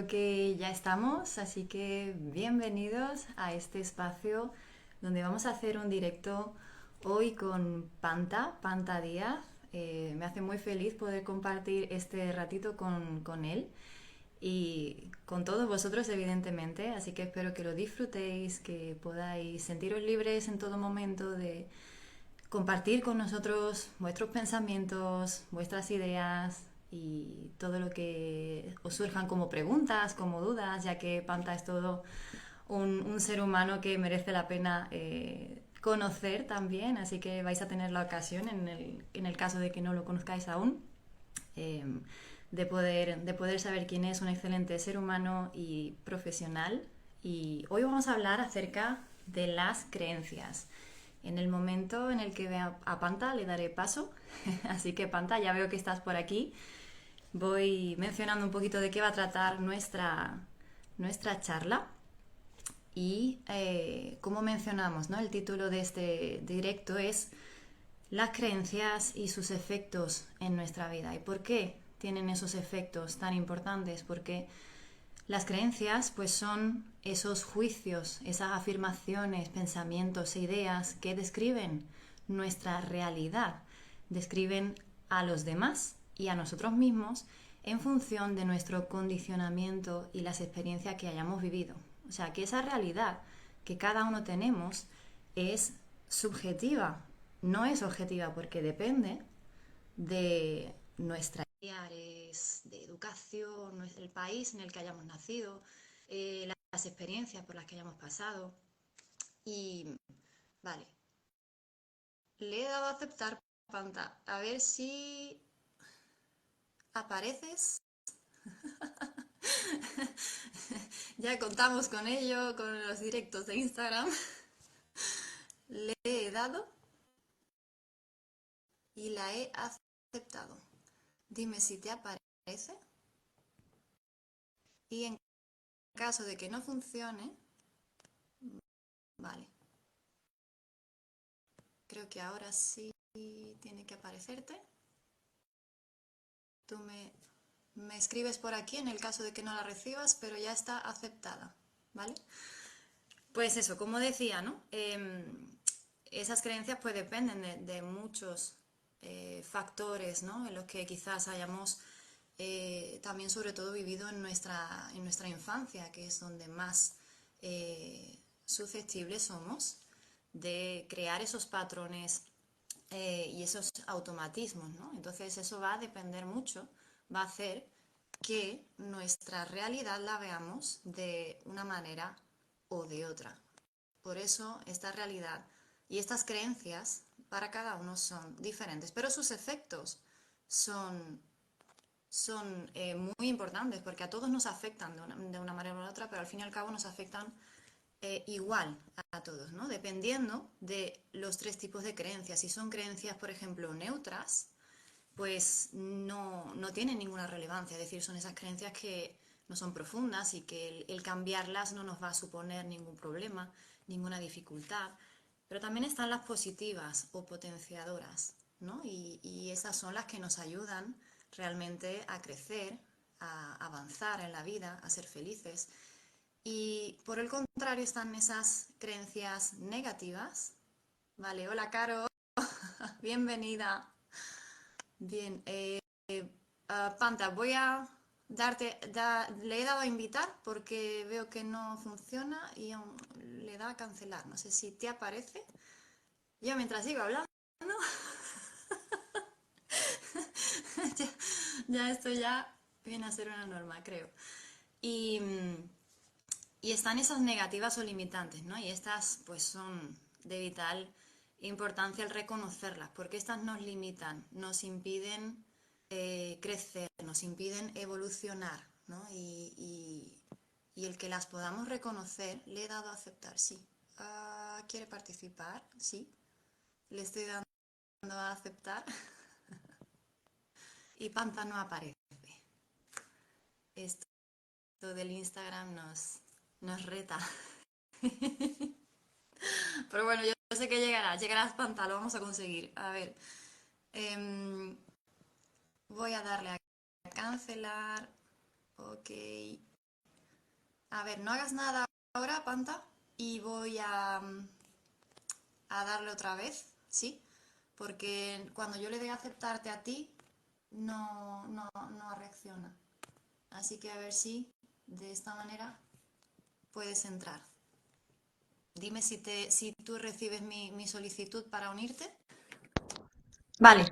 creo que ya estamos, así que bienvenidos a este espacio donde vamos a hacer un directo hoy con Panta Díaz. Me hace muy feliz poder compartir este ratito con él y con todos vosotros, evidentemente. Así que espero que lo disfrutéis, que podáis sentiros libres en todo momento de compartir con nosotros vuestros pensamientos, vuestras ideas y todo lo que os surjan como preguntas, como dudas, ya que Panta es todo un ser humano que merece la pena conocer también, así que vais a tener la ocasión, en el caso de que no lo conozcáis aún, eh, de poder saber quién es un excelente ser humano y profesional. Y hoy vamos a hablar acerca de las creencias. En el momento en el que vea a Panta le daré paso, así que Panta, ya veo que estás por aquí. Voy mencionando un poquito de qué va a tratar nuestra charla. Y como mencionamos, ¿no? El título de este directo es las creencias y sus efectos en nuestra vida. ¿Y por qué tienen esos efectos tan importantes? Porque las creencias pues son esos juicios, esas afirmaciones, pensamientos e ideas que describen nuestra realidad, describen a los demás y a nosotros mismos en función de nuestro condicionamiento y las experiencias que hayamos vivido. O sea, que esa realidad que cada uno tenemos es subjetiva, no es objetiva porque depende de nuestras familiares, de educación, el país en el que hayamos nacido, las experiencias por las que hayamos pasado. Y vale, le he dado a aceptar, Panta. A ver si apareces. Ya contamos con ello, con los directos de Instagram. Le he dado y la he aceptado. Dime si te aparece y en caso de que no funcione, vale, creo que ahora sí tiene que aparecerte. Tú me escribes por aquí en el caso de que no la recibas, pero ya está aceptada, ¿vale? Pues eso, como decía, ¿no? Esas creencias pues dependen de muchos factores, ¿no? En los que quizás hayamos también sobre todo vivido en nuestra infancia, que es donde más susceptibles somos de crear esos patrones y esos automatismos, ¿no? Entonces eso va a depender mucho, va a hacer que nuestra realidad la veamos de una manera o de otra. Por eso esta realidad y estas creencias para cada uno son diferentes, pero sus efectos son, son muy importantes porque a todos nos afectan de una manera u otra, pero al fin y al cabo nos afectan igual a todos, ¿no? Dependiendo de los tres tipos de creencias. Si son creencias, por ejemplo, neutras, pues no tienen ninguna relevancia. Es decir, son esas creencias que no son profundas y que el cambiarlas no nos va a suponer ningún problema, ninguna dificultad. Pero también están las positivas o potenciadoras, ¿no? Y esas son las que nos ayudan realmente a crecer, a avanzar en la vida, a ser felices. Y por el contrario están esas creencias negativas. Vale, hola Caro, bienvenida. Bien, Panta, voy a le he dado a invitar porque veo que no funciona y le da a cancelar. No sé si te aparece. Yo mientras sigo hablando, ya, ya esto ya viene a ser una norma, creo. Y, y están esas negativas o limitantes, ¿no? Y estas pues son de vital importancia el reconocerlas, porque estas nos limitan, nos impiden crecer, nos impiden evolucionar, ¿no? Y el que las podamos reconocer, le he dado a aceptar, sí. ¿Quiere participar? Sí. Le estoy dando a aceptar y Panta no aparece. Esto del Instagram nos reta. Pero bueno, yo sé que llegará Panta, lo vamos a conseguir. A ver, em, voy a darle a cancelar. Ok. A ver, no hagas nada ahora, Panta, y voy a darle otra vez, ¿sí? Porque cuando yo le dé a aceptarte a ti, no reacciona. Así que a ver si de esta manera puedes entrar. Dime si tú recibes mi solicitud para unirte. Vale,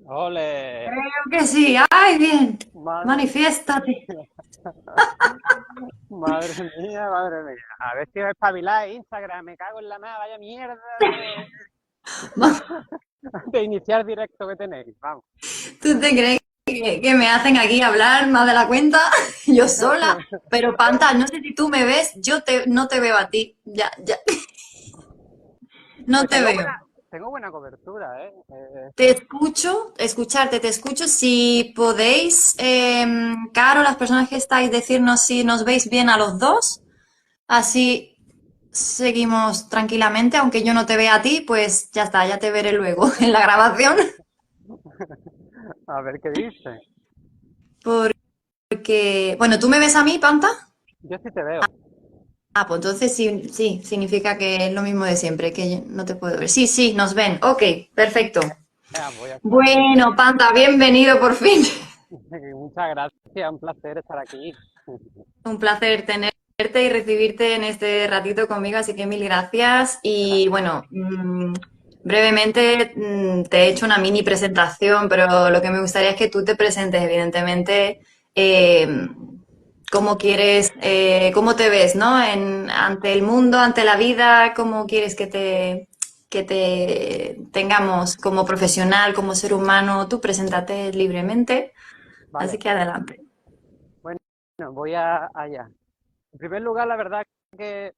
Ole, creo que sí. ¡Ay, bien! madre, Manifiéstate. madre mía, madre mía. A ver si me espabiláis, Instagram, me cago en la nada, vaya mierda de iniciar directo que tenéis, vamos. ¿Tú te crees que me hacen aquí hablar más de la cuenta? Yo sola. Pero Panta, no sé si tú me ves, no te veo a ti. Ya, ya, no Pues te veo. tengo buena cobertura, ¿eh? Te escucho, escucharte, te escucho. Si podéis, Caro, las personas que estáis, decirnos si nos veis bien a los dos. Así seguimos tranquilamente, aunque yo no te vea a ti, pues ya está, ya te veré luego en la grabación. A ver qué dice. Porque, bueno, ¿tú me ves a mí, Panta? Yo sí te veo. Ah, pues entonces sí, sí, significa que es lo mismo de siempre, que yo no te puedo ver. Sí, sí, nos ven. Ok, perfecto. Voy a estar. Bueno, Panta, bienvenido por fin. Muchas gracias, un placer estar aquí. Un placer tenerte y recibirte en este ratito conmigo, así que mil gracias. Y Gracias. bueno, brevemente te he hecho una mini presentación, pero lo que me gustaría es que tú te presentes, evidentemente, eh, cómo quieres, cómo te ves, ¿no? Ante el mundo, ante la vida, cómo quieres que te tengamos como profesional, como ser humano. Tú preséntate libremente, así Vale, que adelante. bueno, allá. En primer lugar, la verdad que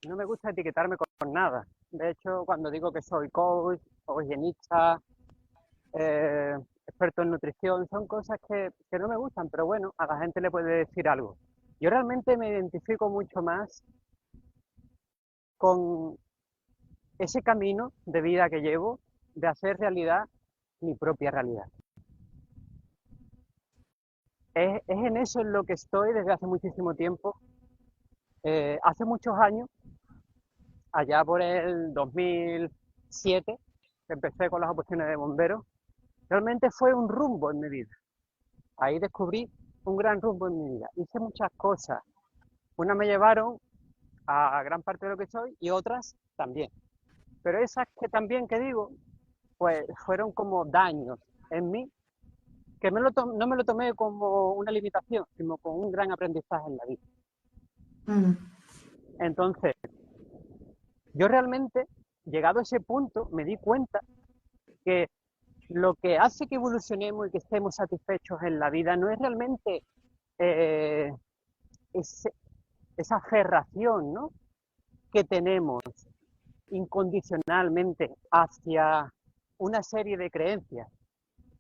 no me gusta etiquetarme con nada. De hecho, cuando digo que soy coach o higienista, eh, experto en nutrición, son cosas que no me gustan, pero bueno, a la gente le puede decir algo. Yo realmente me identifico mucho más con ese camino de vida que llevo de hacer realidad mi propia realidad. Es en eso en lo que estoy desde hace muchísimo tiempo. Hace muchos años, allá por el 2007, que empecé con las oposiciones de bomberos, realmente fue un rumbo en mi vida. Ahí descubrí un gran rumbo en mi vida. Hice muchas cosas. Unas me llevaron a gran parte de lo que soy y otras también. Pero esas que también que digo, pues fueron como daños en mí, que no me lo tomé como una limitación, sino como un gran aprendizaje en la vida. Mm. Entonces, yo realmente, llegado a ese punto, me di cuenta que lo que hace que evolucionemos y que estemos satisfechos en la vida no es realmente eh, ese, esa aferración, ¿no?, que tenemos incondicionalmente hacia una serie de creencias,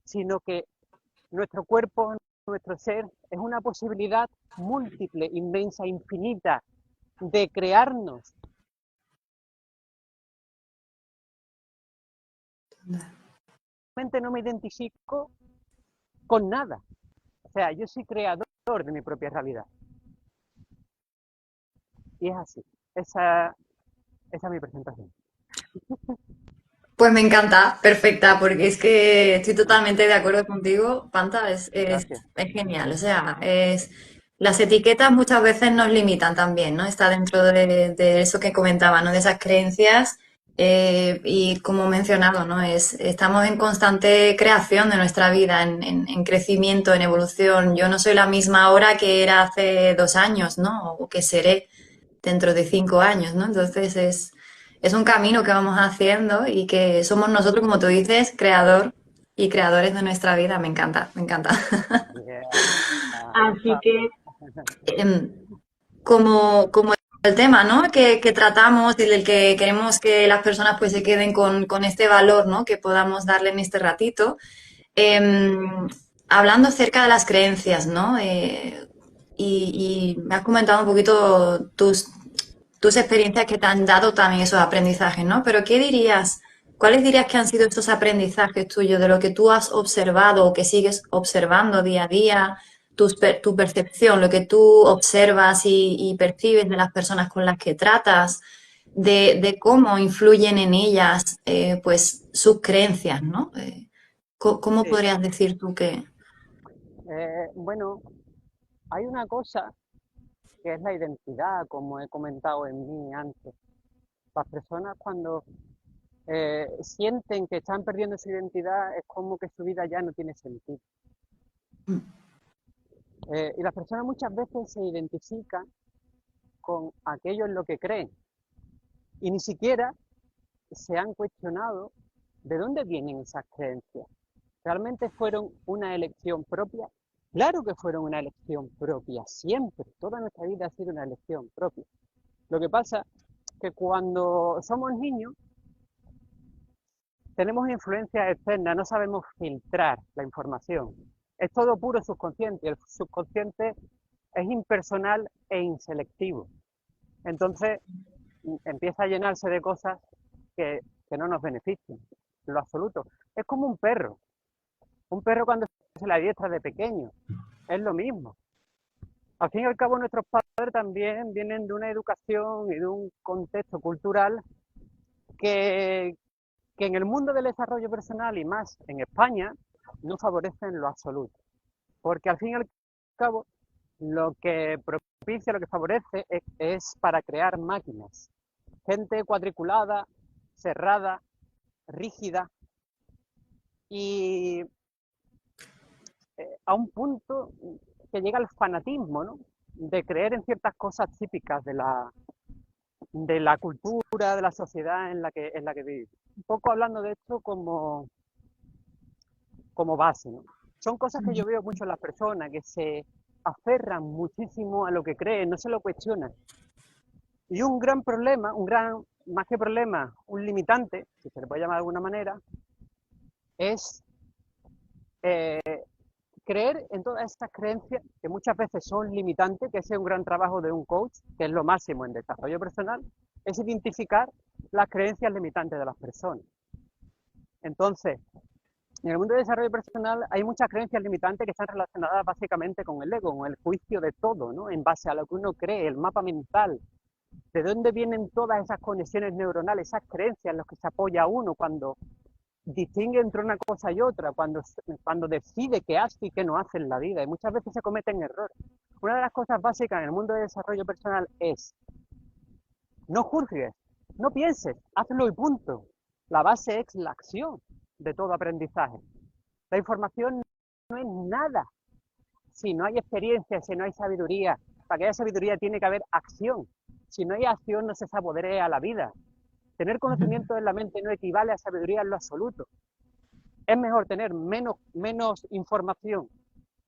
sino que nuestro cuerpo, nuestro ser, es una posibilidad múltiple, inmensa, infinita de crearnos. Realmente no me identifico con nada. O sea, yo soy creador de mi propia realidad. Y es así. Esa es mi presentación. Pues me encanta, perfecta, porque es que estoy totalmente de acuerdo contigo. Panta Gracias. es genial, o sea, las etiquetas muchas veces nos limitan también, ¿no? Está dentro de eso que comentaba, ¿no? De esas creencias y como he mencionado, ¿no? Estamos en constante creación de nuestra vida, en crecimiento, en evolución. Yo no soy la misma ahora que era hace 2 años, ¿no? O que seré dentro de 5 años, ¿no? Entonces es un camino que vamos haciendo y que somos nosotros, como tú dices, creador y creadores de nuestra vida. Me encanta, me encanta. Yeah. Ahí Así estamos. que, em, como el tema, ¿no? Que tratamos y del que queremos que las personas pues se queden con este valor, ¿no? Que podamos darle en este ratito. Hablando acerca de las creencias, ¿no? Y me has comentado un poquito tus experiencias que te han dado también esos aprendizajes, ¿no? Pero ¿qué dirías? ¿Cuáles dirías que han sido estos aprendizajes tuyos de lo que tú has observado o que sigues observando día a día? tu percepción, lo que tú observas y percibes de las personas con las que tratas, de cómo influyen en ellas pues sus creencias, ¿no? ¿Cómo Sí. podrías decir tú que... Bueno, hay una cosa que es la identidad, como he comentado en mí antes. Las personas cuando sienten que están perdiendo su identidad es como que su vida ya no tiene sentido. Y las personas muchas veces se identifican con aquello en lo que creen y ni siquiera se han cuestionado de dónde vienen esas creencias. ¿Realmente fueron una elección propia? Claro que fueron una elección propia, siempre. Toda nuestra vida ha sido una elección propia. Lo que pasa es que cuando somos niños tenemos influencias externas, no sabemos filtrar la información. Es todo puro subconsciente. El subconsciente es impersonal e inselectivo. Entonces empieza a llenarse de cosas que no nos benefician, en lo absoluto. Es como un perro. Un perro cuando se le adiestra de pequeño, es lo mismo. Al fin y al cabo, nuestros padres también vienen de una educación y de un contexto cultural que, que en el mundo del desarrollo personal y más en España no favorecen en lo absoluto. Porque al fin y al cabo, lo que propicia, lo que favorece es para crear máquinas. Gente cuadriculada, cerrada, rígida y a un punto que llega al fanatismo, ¿no? De creer en ciertas cosas típicas de la cultura, de la sociedad en la que vivimos. Un poco hablando de esto como base, ¿no? Son cosas que yo veo mucho en las personas, que se aferran muchísimo a lo que creen, no se lo cuestionan. Y un gran problema, más que problema, un limitante, si se le puede llamar de alguna manera, es eh, creer en todas estas creencias que muchas veces son limitantes, que ese es un gran trabajo de un coach, que es lo máximo en desarrollo personal, es identificar las creencias limitantes de las personas. Entonces, en el mundo de desarrollo personal hay muchas creencias limitantes que están relacionadas básicamente con el ego, con el juicio de todo, ¿no? En base a lo que uno cree, el mapa mental, de dónde vienen todas esas conexiones neuronales, esas creencias en las que se apoya uno cuando distingue entre una cosa y otra, cuando decide qué hace y qué no hace en la vida. Y muchas veces se cometen errores. Una de las cosas básicas en el mundo de desarrollo personal es no juzgues, no pienses, hazlo y punto. La base es la acción de todo aprendizaje. La información no es nada si no hay experiencia, si no hay sabiduría. Para que haya sabiduría tiene que haber acción. Si no hay acción no se saborea la vida. Tener conocimiento en la mente no equivale a sabiduría en lo absoluto. Es mejor tener menos información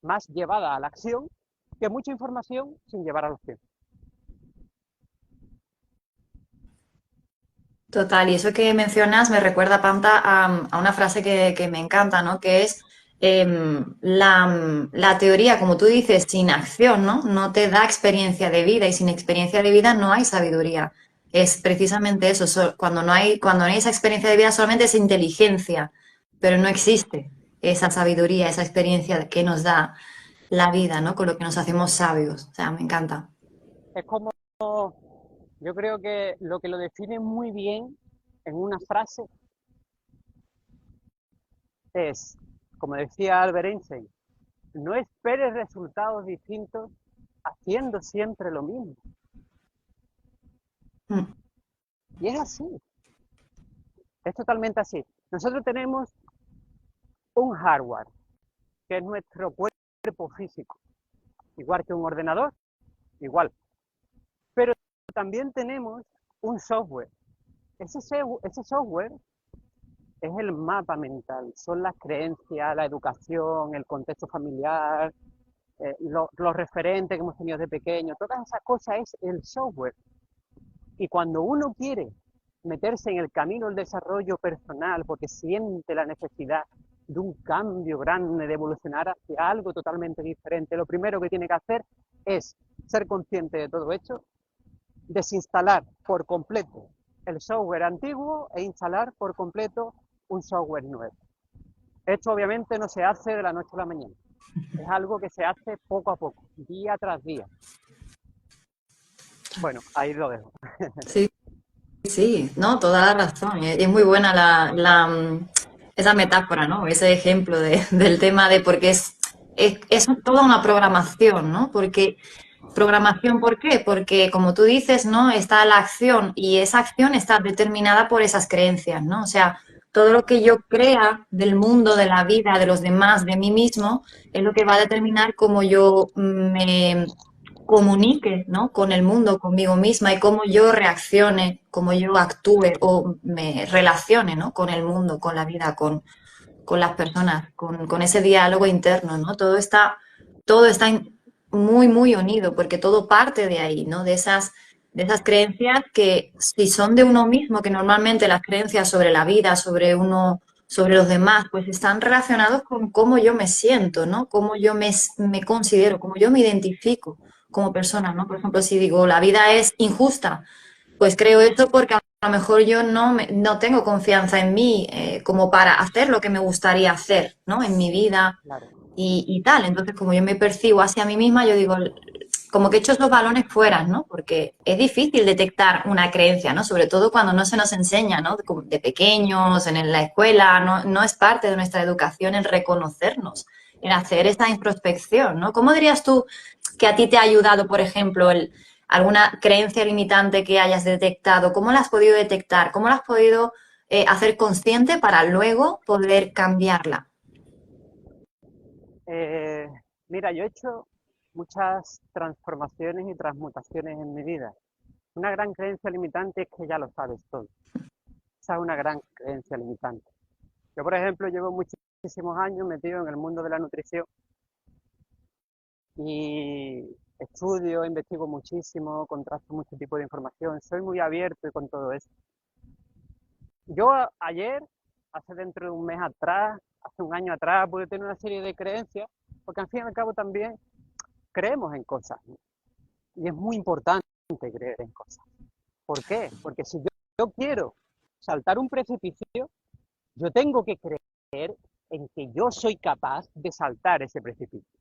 más llevada a la acción que mucha información sin llevar a la acción. Total, y eso que mencionas me recuerda, Panta, a una frase que me encanta, ¿no? Que es la teoría, como tú dices, sin acción, ¿no? No te da experiencia de vida y sin experiencia de vida no hay sabiduría. Es precisamente eso, cuando no hay esa experiencia de vida solamente es inteligencia, pero no existe esa sabiduría, esa experiencia que nos da la vida, ¿no? Con lo que nos hacemos sabios. O sea, me encanta. Es como, yo creo que lo define muy bien en una frase es, como decía Albert Einstein, no esperes resultados distintos haciendo siempre lo mismo. Mm. Y es así, es totalmente así. Nosotros tenemos un hardware, que es nuestro cuerpo físico, igual que un ordenador, igual. Pero también tenemos un software. Ese software es el mapa mental, son las creencias, la educación, el contexto familiar, los referentes que hemos tenido de pequeño, todas esas cosas es el software. Y cuando uno quiere meterse en el camino del desarrollo personal porque siente la necesidad de un cambio grande, de evolucionar hacia algo totalmente diferente, lo primero que tiene que hacer es ser consciente de todo esto, desinstalar por completo el software antiguo e instalar por completo un software nuevo. Esto obviamente no se hace de la noche a la mañana. Es algo que se hace poco a poco, día tras día. Bueno, ahí lo dejo. Sí, sí, no, toda la razón. Es muy buena esa metáfora, ¿no? Ese ejemplo del tema de porque es toda una programación, ¿no? Porque, programación, ¿por qué? Porque, como tú dices, ¿no? Está la acción y esa acción está determinada por esas creencias, ¿no? O sea, todo lo que yo crea del mundo, de la vida, de los demás, de mí mismo, es lo que va a determinar cómo yo me comunique, ¿no? Con el mundo, conmigo misma y cómo yo reaccione, cómo yo actúe o me relacione, ¿no? Con el mundo, con la vida, con las personas, con ese diálogo interno, ¿no? Todo está muy, muy unido porque todo parte de ahí, ¿no? De esas creencias que si son de uno mismo, que normalmente las creencias sobre la vida, sobre uno, sobre los demás, pues están relacionados con cómo yo me siento, ¿no? Cómo yo me considero, cómo yo me identifico como persona, ¿no? Por ejemplo, si digo la vida es injusta, pues creo esto porque a lo mejor yo no tengo confianza en mí como para hacer lo que me gustaría hacer, ¿no? En mi vida Claro, y tal. Entonces, como yo me percibo hacia mí misma, yo digo, como que echo esos balones fuera, ¿no? Porque es difícil detectar una creencia, ¿no? Sobre todo cuando no se nos enseña, ¿no? De pequeños, en la escuela, no es parte de nuestra educación el reconocernos, el hacer esa introspección, ¿no? ¿Cómo dirías tú que a ti te ha ayudado, por ejemplo, alguna creencia limitante que hayas detectado? ¿Cómo la has podido detectar? ¿Cómo la has podido hacer consciente para luego poder cambiarla? Eh, mira, yo he hecho muchas transformaciones y transmutaciones en mi vida. Una gran creencia limitante es que ya lo sabes todo. Esa es una gran creencia limitante. Yo, por ejemplo, llevo muchísimos años metido en el mundo de la nutrición y estudio, investigo muchísimo, contrasto mucho tipo de información, soy muy abierto y con todo eso. Yo ayer, hace dentro de un mes atrás, hace un año atrás, pude tener una serie de creencias, porque al fin y al cabo también creemos en cosas, ¿no? Y es muy importante creer en cosas. ¿Por qué? Porque si yo quiero saltar un precipicio, yo tengo que creer en que yo soy capaz de saltar ese precipicio.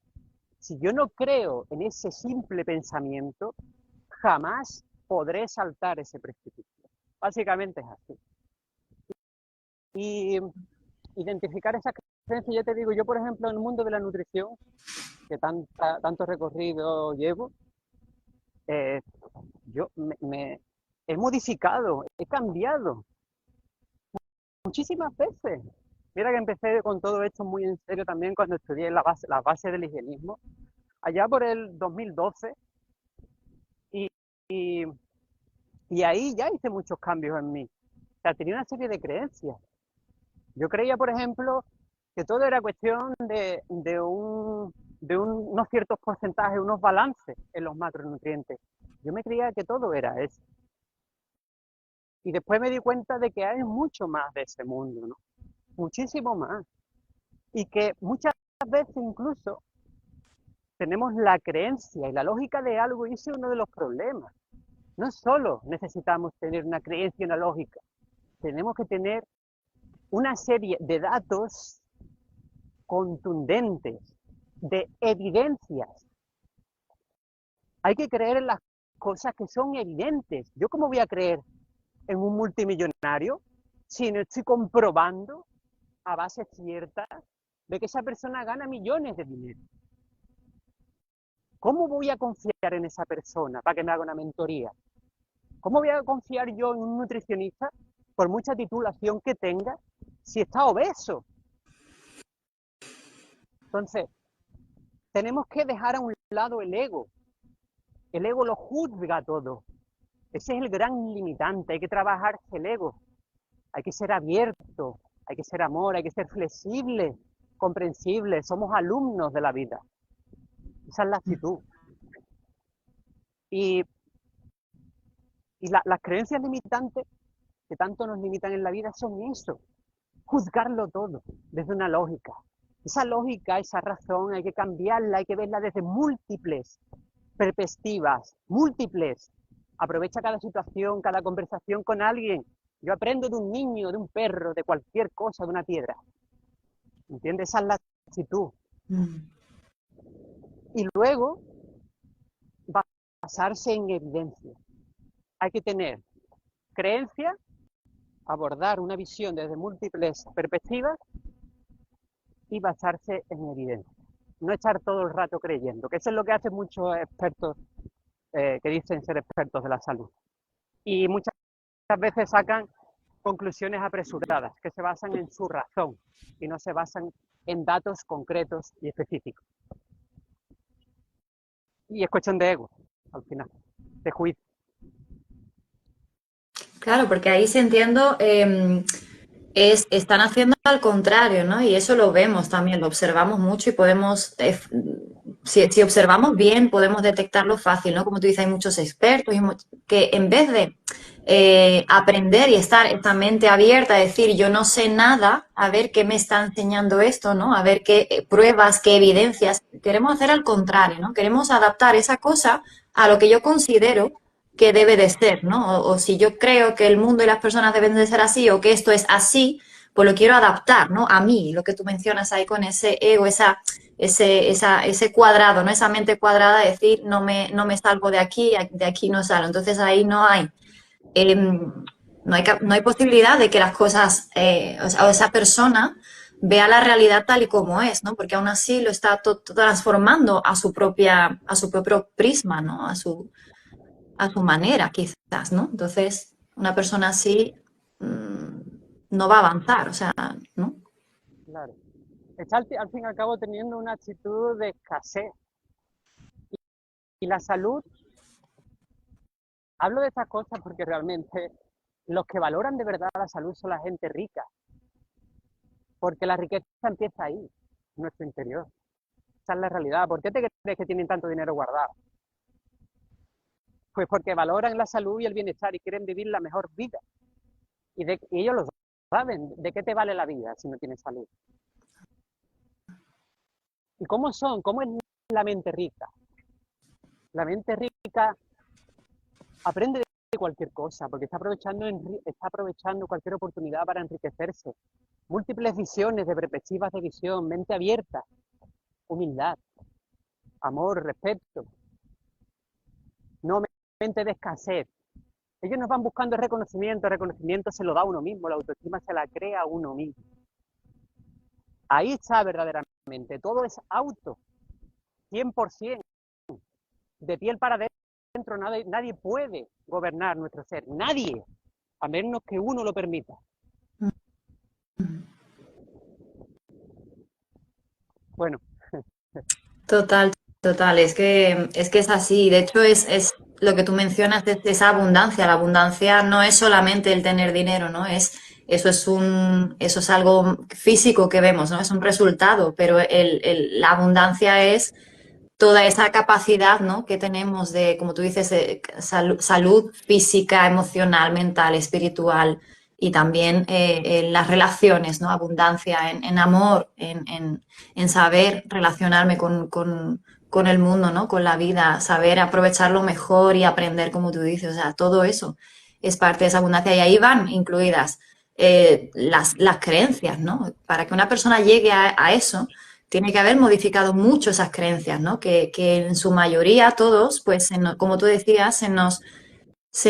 Si yo no creo en ese simple pensamiento, jamás podré saltar ese precipicio. Básicamente es así. Y identificar esas creencias, yo te digo, yo por ejemplo en el mundo de la nutrición, que tanto recorrido llevo, eh, yo he modificado, he cambiado muchísimas veces. Mira que empecé con todo esto muy en serio también cuando estudié la base del higienismo, allá por el 2012, y, y, y ahí ya hice muchos cambios en mí. O sea, tenía una serie de creencias. Yo creía, por ejemplo, que todo era cuestión de unos ciertos porcentajes, unos balances en los macronutrientes. Yo me creía que todo era eso. Y después me di cuenta de que hay mucho más de ese mundo, ¿no? Muchísimo más. Y que muchas veces incluso tenemos la creencia y la lógica de algo y ese es uno de los problemas. No solo necesitamos tener una creencia y una lógica, tenemos que tener una serie de datos contundentes, de evidencias. Hay que creer en las cosas que son evidentes. ¿Yo cómo voy a creer en un multimillonario si no estoy comprobando a base cierta de que esa persona gana millones de dinero? ¿Cómo voy a confiar en esa persona para que me haga una mentoría? ¿Cómo voy a confiar yo en un nutricionista, por mucha titulación que tenga, si está obeso? Entonces, tenemos que dejar a un lado el ego. El ego lo juzga todo. Ese es el gran limitante. Hay que trabajar el ego. Hay que ser abierto, hay que ser amor, hay que ser flexible, comprensible. Somos alumnos de la vida. Esa es la actitud. Y, las creencias limitantes que tanto nos limitan en la vida son eso, juzgarlo todo desde una lógica. Esa lógica, esa razón, hay que cambiarla, hay que verla desde múltiples perspectivas, múltiples. Aprovecha cada situación, cada conversación con alguien. Yo aprendo de un niño, de un perro, de cualquier cosa, de una piedra. ¿Entiendes? Esa es la actitud. Mm. Y luego basarse en evidencia. Hay que tener creencia, abordar una visión desde múltiples perspectivas y basarse en evidencia. No estar todo el rato creyendo, que eso es lo que hacen muchos expertos que dicen ser expertos de la salud. Y muchas veces sacan conclusiones apresuradas, que se basan en su razón y no se basan en datos concretos y específicos. Y es cuestión de ego, al final, de juicio. Claro, porque ahí se entiendo, están haciendo al contrario, ¿no? Y eso lo vemos también, lo observamos mucho y podemos, si observamos bien, podemos detectarlo fácil, ¿no? Como tú dices, hay muchos expertos que en vez de aprender y estar esta mente abierta, a decir, yo no sé nada, a ver qué me está enseñando esto, ¿no? A ver qué pruebas, qué evidencias. Queremos hacer al contrario, ¿no? Queremos adaptar esa cosa a lo que yo considero que debe de ser, ¿no? O si yo creo que el mundo y las personas deben de ser así o que esto es así, pues lo quiero adaptar, ¿no? A mí, lo que tú mencionas ahí con ese ego, ese cuadrado, ¿no? Esa mente cuadrada de decir, no me salgo de aquí no salgo. Entonces ahí no hay posibilidad de que las cosas, o esa persona vea la realidad tal y como es, ¿no? Porque aún así lo está transformando a su propio prisma, ¿no? A su manera, quizás, ¿no? Entonces, una persona así no va a avanzar, o sea, ¿no? Claro. Está al fin y al cabo teniendo una actitud de escasez. Y la salud, hablo de estas cosas porque realmente los que valoran de verdad la salud son la gente rica, porque la riqueza empieza ahí, en nuestro interior. Esa es la realidad. ¿Por qué te crees que tienen tanto dinero guardado? Pues porque valoran la salud y el bienestar y quieren vivir la mejor vida. Y ellos lo saben. ¿De qué te vale la vida si no tienes salud? ¿Y cómo son? ¿Cómo es la mente rica? La mente rica aprende de cualquier cosa, porque está aprovechando cualquier oportunidad para enriquecerse. Múltiples visiones de perspectivas de visión, mente abierta, humildad, amor, respeto, no mente de escasez. Ellos nos van buscando el reconocimiento se lo da uno mismo, la autoestima se la crea uno mismo. Ahí está verdaderamente, todo es auto, 100%, de piel para adentro, nadie puede gobernar nuestro ser, nadie, a menos que uno lo permita. Bueno, Total, total, es que es así. De hecho, es lo que tú mencionas, es esa abundancia. La abundancia no es solamente el tener dinero, ¿no? Eso es algo físico que vemos, ¿no? Es un resultado, pero la abundancia es toda esa capacidad, ¿no? que tenemos de, como tú dices, de salud física, emocional, mental, espiritual y también en las relaciones, ¿no? Abundancia en amor, en saber relacionarme con el mundo, ¿no? Con la vida, saber aprovecharlo mejor y aprender, como tú dices, o sea, todo eso es parte de esa abundancia y ahí van incluidas las creencias, ¿no? Para que una persona llegue a eso, tiene que haber modificado mucho esas creencias, ¿no? Que en su mayoría todos, pues como tú decías, se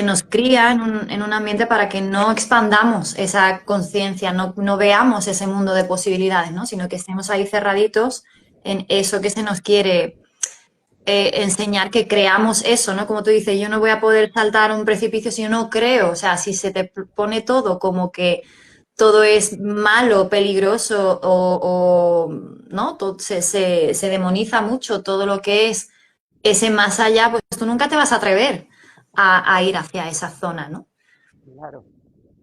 nos cría en un ambiente para que no expandamos esa conciencia, no veamos ese mundo de posibilidades, ¿no? Sino que estemos ahí cerraditos en eso que se nos quiere enseñar, que creamos eso, ¿no? Como tú dices, yo no voy a poder saltar un precipicio si yo no creo, o sea, si se te pone todo como que todo es malo, peligroso ¿no? Se demoniza mucho todo lo que es ese más allá, pues tú nunca te vas a atrever a ir hacia esa zona, ¿no? claro,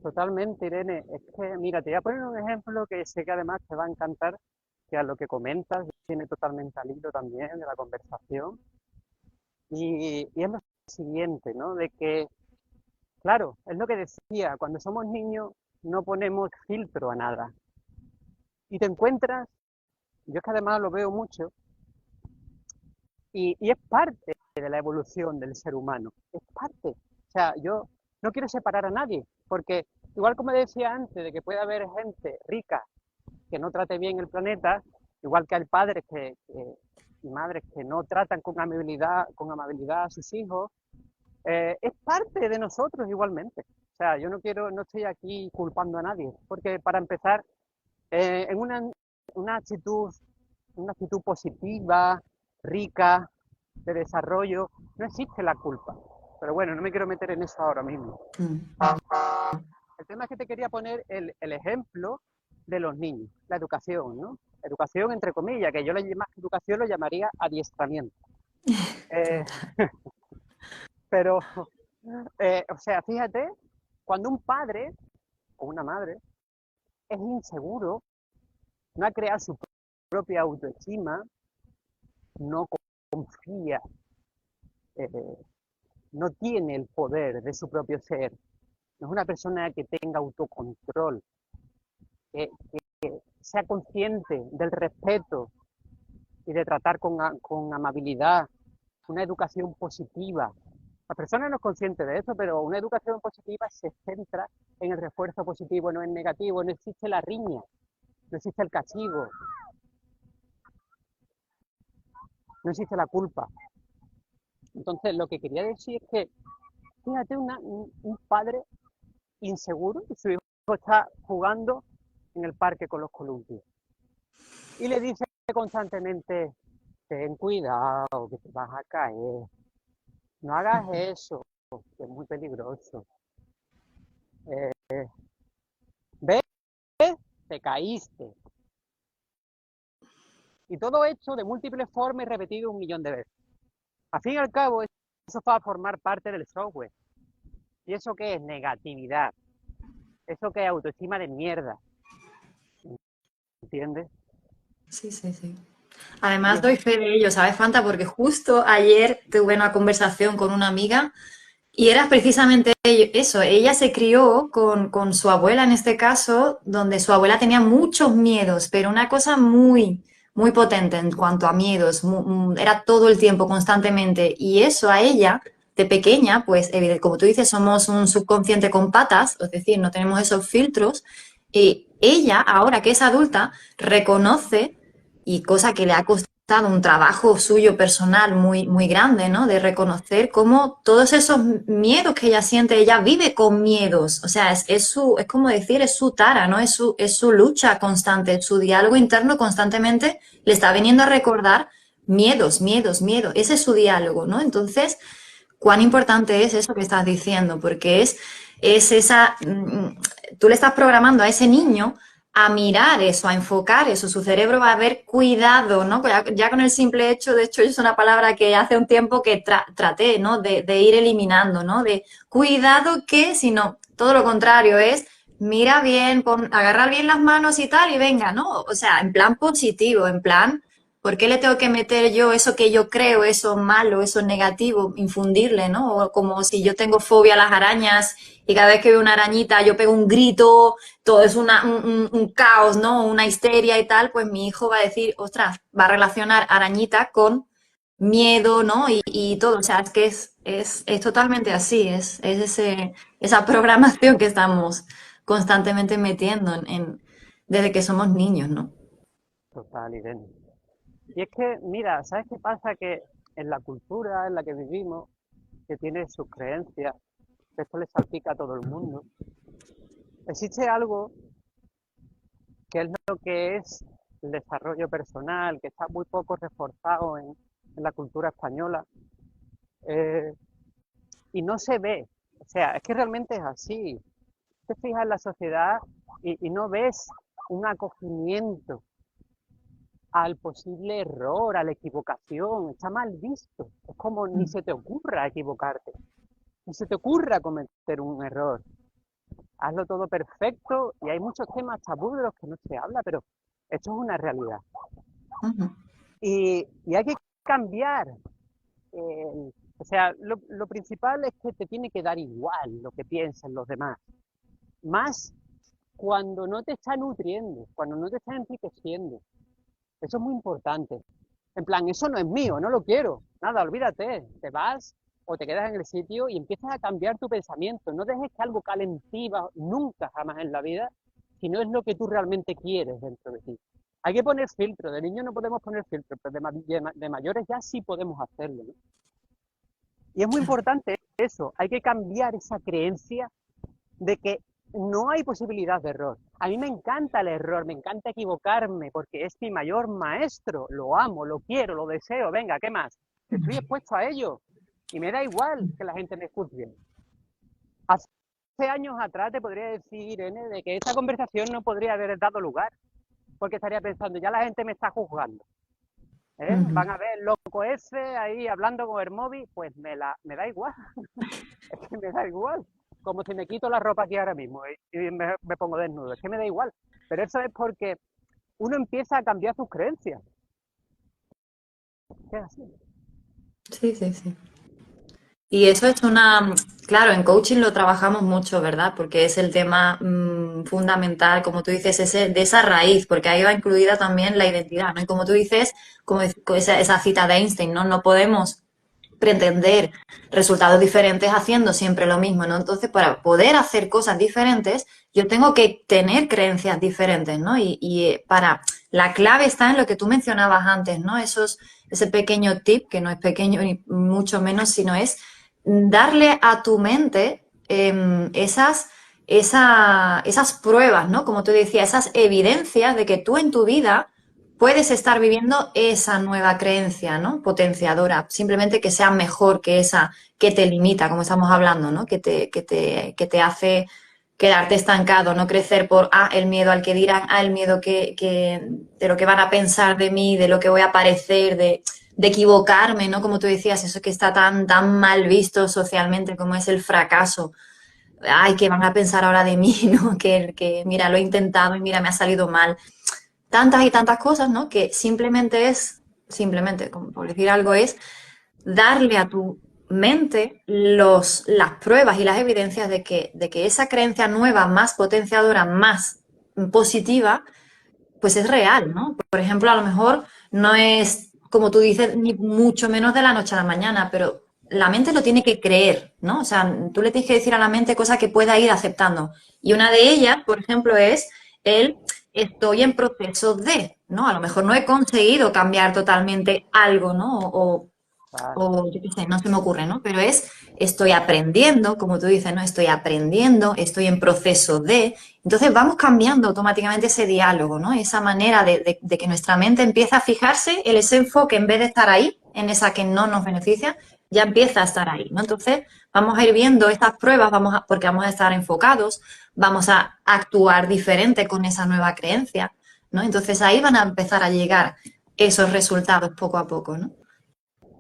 totalmente, Irene. Es que, mira, te voy a poner un ejemplo que sé que además te va a encantar, que a lo que comentas tiene totalmente al hilo también de la conversación. Y es lo siguiente, ¿no? De que, claro, es lo que decía, cuando somos niños no ponemos filtro a nada. Y te encuentras, yo es que además lo veo mucho, y es parte de la evolución del ser humano, es parte. O sea, yo no quiero separar a nadie, porque igual como decía antes, de que puede haber gente rica que no trate bien el planeta, igual que hay padres y madres que no tratan con amabilidad a sus hijos, es parte de nosotros igualmente. O sea, yo no estoy aquí culpando a nadie, porque para empezar, en una actitud, una actitud positiva, rica, de desarrollo, no existe la culpa. Pero bueno, no me quiero meter en eso ahora mismo. El tema es que te quería poner el ejemplo de los niños, la educación, ¿no? Educación entre comillas, que yo más que educación lo llamaría adiestramiento. Pero, o sea, fíjate, cuando un padre o una madre es inseguro, no ha creado su propia autoestima, no confía, eh, no tiene el poder de su propio ser, no es una persona que tenga autocontrol, que sea consciente del respeto y de tratar con amabilidad, una educación positiva. La persona no es consciente de eso, pero una educación positiva se centra en el refuerzo positivo, no en negativo, no existe la riña, no existe el castigo, no existe la culpa. Entonces, lo que quería decir es que, fíjate, un padre inseguro y su hijo está jugando en el parque con los columpios y le dice constantemente, ten cuidado, que te vas a caer, no hagas eso, que es muy peligroso. ¿Ves? Te caíste. Y todo esto de múltiples formas y repetido 1.000.000 de veces. Al fin y al cabo, eso va a formar parte del software. ¿Y eso qué es? Negatividad. ¿Eso qué es? Autoestima de mierda. ¿Entiendes? Sí, sí, sí. Y Además, es, doy fe de ello, ¿sabes, Fanta? Porque justo ayer tuve una conversación con una amiga y era precisamente eso. Ella se crió con su abuela, en este caso, donde su abuela tenía muchos miedos, pero una cosa muy, muy potente en cuanto a miedos. Era todo el tiempo, constantemente. Y eso a ella, de pequeña, pues, como tú dices, somos un subconsciente con patas, es decir, no tenemos esos filtros. Y ella, ahora que es adulta, reconoce, y cosa que le ha costado un trabajo suyo personal muy, muy grande, ¿no? De reconocer cómo todos esos miedos que ella siente, ella vive con miedos. O sea, es como decir, es su tara, ¿no? Es su lucha constante, su diálogo interno constantemente le está viniendo a recordar miedos, miedos, miedos. Ese es su diálogo, ¿no? Entonces, cuán importante es eso que estás diciendo, porque es esa, tú le estás programando a ese niño a mirar eso, a enfocar eso, su cerebro va a ver cuidado, ¿no? Ya con el simple hecho, de hecho, es una palabra que hace un tiempo que traté, ¿no? De ir eliminando, ¿no? De cuidado que, sino todo lo contrario, es mira bien, agarrar bien las manos y tal, y venga, ¿no? O sea, en plan positivo, en plan, ¿por qué le tengo que meter yo eso que yo creo, eso malo, eso negativo, infundirle, ¿no? O como si yo tengo fobia a las arañas y cada vez que veo una arañita yo pego un grito, todo es un caos, ¿no? Una histeria y tal, pues mi hijo va a decir, ostras, va a relacionar arañita con miedo, ¿no? Y todo, o sea, es que es totalmente así, esa programación que estamos constantemente metiendo desde que somos niños, ¿no? total, Irene. Y es que, mira, ¿sabes qué pasa? Que en la cultura en la que vivimos, que tiene sus creencias, que esto le salpica a todo el mundo, existe algo que es lo que es el desarrollo personal, que está muy poco reforzado en la cultura española, eh, y no se ve. O sea, es que realmente es así. Te fijas en la sociedad y no ves un acogimiento al posible error, a la equivocación, está mal visto. Es como ni se te ocurra equivocarte, ni se te ocurra cometer un error. Hazlo todo perfecto y hay muchos temas tabú de los que no se habla, pero esto es una realidad. Ujú. Y hay que cambiar. O sea, lo principal es que te tiene que dar igual lo que piensen los demás. Más cuando no te está nutriendo, cuando no te está enriqueciendo. Eso es muy importante. En plan, eso no es mío, no lo quiero. Nada, olvídate. Te vas o te quedas en el sitio y empiezas a cambiar tu pensamiento. No dejes que algo cale en ti nunca jamás en la vida, si no es lo que tú realmente quieres dentro de ti. Hay que poner filtros, de niños no podemos poner filtros, pero de mayores ya sí podemos hacerlo, ¿no? Y es muy Claro. importante eso, hay que cambiar esa creencia de que no hay posibilidad de error. A mí me encanta el error, me encanta equivocarme, porque es mi mayor maestro, lo amo, lo quiero, lo deseo, venga, ¿qué más? Estoy expuesto a ello y me da igual que la gente me juzgue. Hace años atrás te podría decir, Irene, de que esta conversación no podría haber dado lugar, porque estaría pensando, ya la gente me está juzgando. ¿Eh? Ujú. Van a ver el loco ese ahí hablando con el móvil, pues me da igual, es que me da igual. Como si me quito la ropa aquí ahora mismo y me pongo desnudo, es que me da igual. Pero eso es porque uno empieza a cambiar sus creencias. Es así. Sí, sí, sí. Y eso es claro, en coaching lo trabajamos mucho, ¿verdad? Porque es el tema fundamental, como tú dices, de esa raíz, porque ahí va incluida también la identidad, ¿no? Y como tú dices, con esa cita de Einstein, ¿no? No podemos pretender resultados diferentes haciendo siempre lo mismo, ¿no? Entonces, para poder hacer cosas diferentes, yo tengo que tener creencias diferentes, ¿no? La clave está en lo que tú mencionabas antes, ¿no? Ese pequeño tip, que no es pequeño ni mucho menos, sino es darle a tu mente esas pruebas, ¿no? Como tú decías, esas evidencias de que tú en tu vida puedes estar viviendo esa nueva creencia, ¿no? Potenciadora, simplemente que sea mejor que esa que te limita, como estamos hablando, ¿no? Que te hace quedarte estancado, no crecer por el miedo al que dirán, el miedo de lo que van a pensar de mí, de lo que voy a parecer, de equivocarme, ¿no? Como tú decías, eso que está tan mal visto socialmente como es el fracaso. Ay, ¿qué van a pensar ahora de mí, ¿no? Que mira, lo he intentado y mira, me ha salido mal. Tantas y tantas cosas, ¿no? Que simplemente, como por decir algo, es darle a tu mente las pruebas y las evidencias de que esa creencia nueva, más potenciadora, más positiva, pues es real, ¿no? Por ejemplo, a lo mejor no es, como tú dices, ni mucho menos de la noche a la mañana, pero la mente lo tiene que creer, ¿no? O sea, tú le tienes que decir a la mente cosas que pueda ir aceptando. Y una de ellas, por ejemplo, es el estoy en proceso de, ¿no? A lo mejor no he conseguido cambiar totalmente algo, ¿no? Claro. O yo qué sé, no se me ocurre, ¿no? Pero estoy aprendiendo, como tú dices, ¿no? Estoy aprendiendo, estoy en proceso de. Entonces vamos cambiando automáticamente ese diálogo, ¿no? Esa manera de que nuestra mente empieza a fijarse en ese enfoque en vez de estar ahí, en esa que no nos beneficia, ya empieza a estar ahí, ¿no? Entonces vamos a ir viendo estas pruebas, porque vamos a estar enfocados, vamos a actuar diferente con esa nueva creencia, ¿no? Entonces ahí van a empezar a llegar esos resultados poco a poco, ¿no?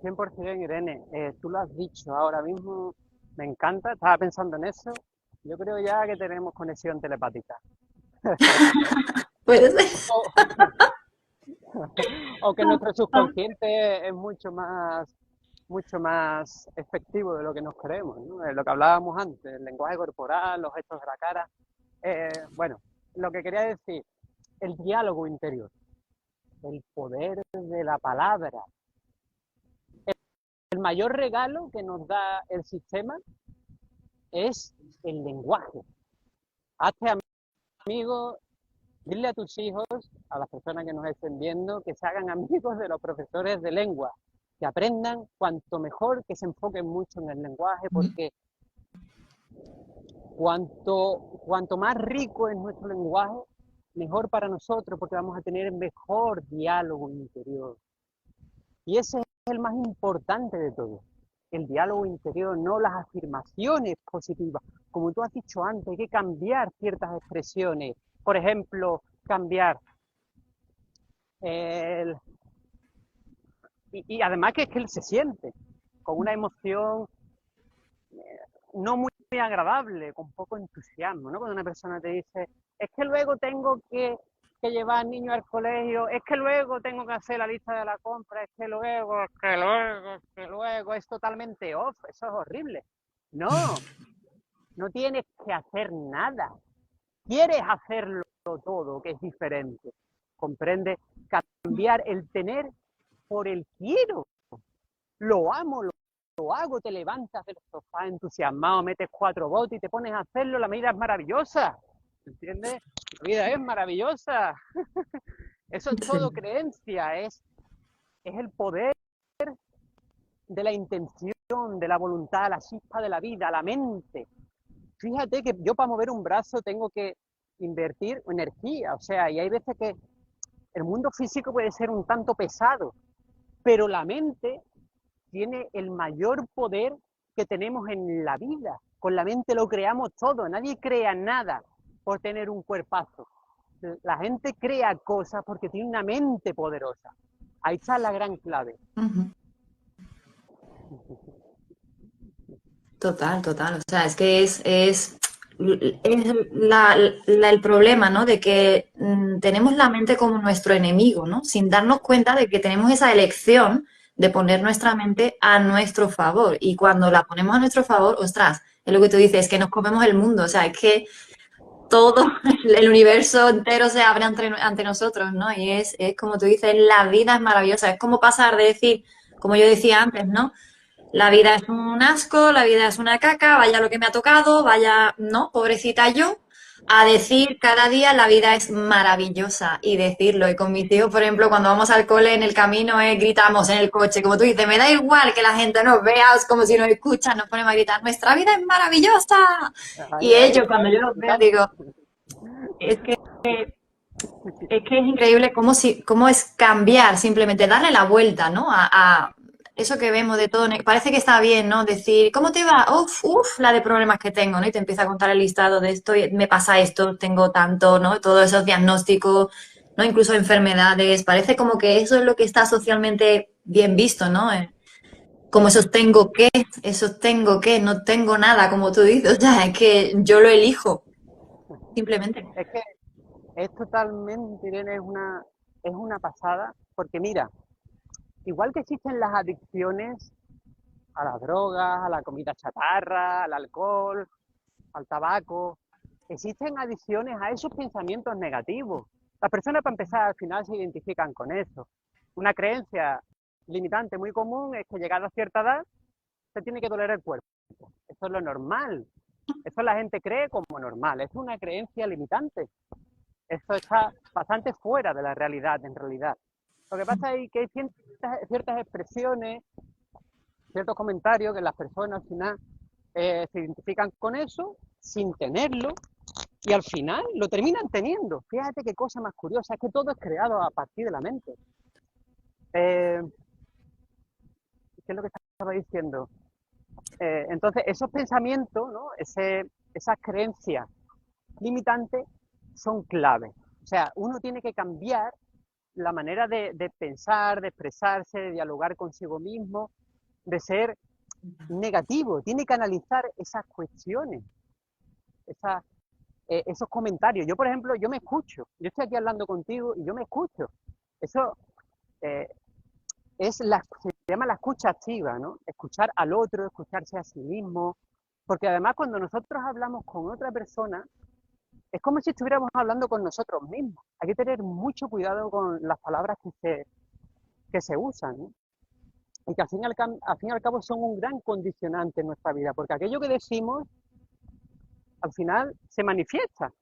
100% Irene, tú lo has dicho ahora mismo, me encanta, estaba pensando en eso. Yo creo ya que tenemos conexión telepática. Puede ser. O, o que nuestro subconsciente es mucho más efectivo de lo que nos creemos, ¿no? Lo que hablábamos antes, el lenguaje corporal, los gestos de la cara. Bueno, lo que quería decir, el diálogo interior, el poder de la palabra. El mayor regalo que nos da el sistema es el lenguaje. Hazte amigos, dile a tus hijos, a las personas que nos estén viendo, que se hagan amigos de los profesores de lengua, que aprendan cuanto mejor, que se enfoquen mucho en el lenguaje, porque cuanto más rico es nuestro lenguaje, mejor para nosotros, porque vamos a tener mejor diálogo interior. Y ese es el más importante de todo, el diálogo interior, no las afirmaciones positivas. Como tú has dicho antes, hay que cambiar ciertas expresiones. Por ejemplo, cambiar el... Y además que es que él se siente con una emoción no muy agradable, con poco entusiasmo, ¿no? Cuando una persona te dice, es que luego tengo que llevar al niño al colegio, es que luego tengo que hacer la lista de la compra, es que luego, es totalmente off, eso es horrible. No, no tienes que hacer nada, quieres hacerlo todo, que es diferente. Comprende, cambiar el tener por el quiero. Lo amo, lo hago, te levantas del sofá entusiasmado, metes 4 botes y te pones a hacerlo, la vida es maravillosa. ¿Entiendes? La vida es maravillosa. Eso es todo Sí. creencia, es el poder de la intención, de la voluntad, la chispa de la vida, la mente. Fíjate que yo para mover un brazo tengo que invertir energía, o sea, y hay veces que el mundo físico puede ser un tanto pesado, pero la mente tiene el mayor poder que tenemos en la vida. Con la mente lo creamos todo, nadie crea nada por tener un cuerpazo. La gente crea cosas porque tiene una mente poderosa. Ahí está la gran clave. Ujú. Total, total. O sea, es que es el problema, ¿no? De que tenemos la mente como nuestro enemigo, ¿no? Sin darnos cuenta de que tenemos esa elección de poner nuestra mente a nuestro favor. Y cuando la ponemos a nuestro favor, ostras, es lo que tú dices, es que nos comemos el mundo. O sea, es que todo el universo entero se abre ante nosotros, ¿no? Y es como tú dices, la vida es maravillosa. Es como pasar de decir, como yo decía antes, ¿no? La vida es un asco, la vida es una caca, vaya lo que me ha tocado, vaya, no, pobrecita yo, a decir cada día la vida es maravillosa y decirlo. Y con mis hijos, por ejemplo, cuando vamos al cole en el camino, gritamos en el coche, como tú dices, me da igual que la gente nos vea, es como si nos escuchan, nos ponemos a gritar, nuestra vida es maravillosa. Ahí, Y ahí ellos, está, cuando yo los veo, disfrutando. digo, es que es que es increíble cómo es cambiar, simplemente darle la vuelta, ¿no? A eso que vemos de todo. Parece que está bien, ¿no? Decir, ¿cómo te va? Uf, uf, la de problemas que tengo, ¿no? Y te empieza a contar el listado de esto, me pasa esto, tengo tanto, ¿no? Todos esos diagnósticos, ¿no? Incluso enfermedades. Parece como que eso es lo que está socialmente bien visto, ¿no? Como esos tengo que, no tengo nada, como tú dices. O sea, es que yo lo elijo, simplemente. Es que es totalmente, Irene, es una pasada, porque mira, igual que existen las adicciones a las drogas, a la comida chatarra, al alcohol, al tabaco, existen adicciones a esos pensamientos negativos. Las personas, para empezar, al final se identifican con eso. Una creencia limitante muy común es que llegado a cierta edad se tiene que doler el cuerpo. Eso es lo normal. Eso la gente cree como normal. Es una creencia limitante. Eso está bastante fuera de la realidad, en realidad. Lo que pasa es que hay ciertas expresiones, ciertos comentarios que las personas al final se identifican con eso sin tenerlo y al final lo terminan teniendo. Fíjate qué cosa más curiosa, es que todo es creado a partir de la mente. Eh, ¿Qué es lo que estaba diciendo? Entonces, esos pensamientos, ¿no? Esas creencias limitantes son claves. O sea, uno tiene que cambiar la manera de pensar, de expresarse, de dialogar consigo mismo, de ser negativo. Tiene que analizar esas cuestiones, esas, esos comentarios. Yo, por ejemplo, yo me escucho. Yo estoy aquí hablando contigo y yo me escucho. Eso eh, se llama la escucha activa, ¿no? Escuchar al otro, escucharse a sí mismo. Porque además cuando nosotros hablamos con otra persona, es como si estuviéramos hablando con nosotros mismos. Hay que tener mucho cuidado con las palabras que se usan, ¿no? Y que al fin y al cabo son un gran condicionante en nuestra vida, porque aquello que decimos al final se manifiesta.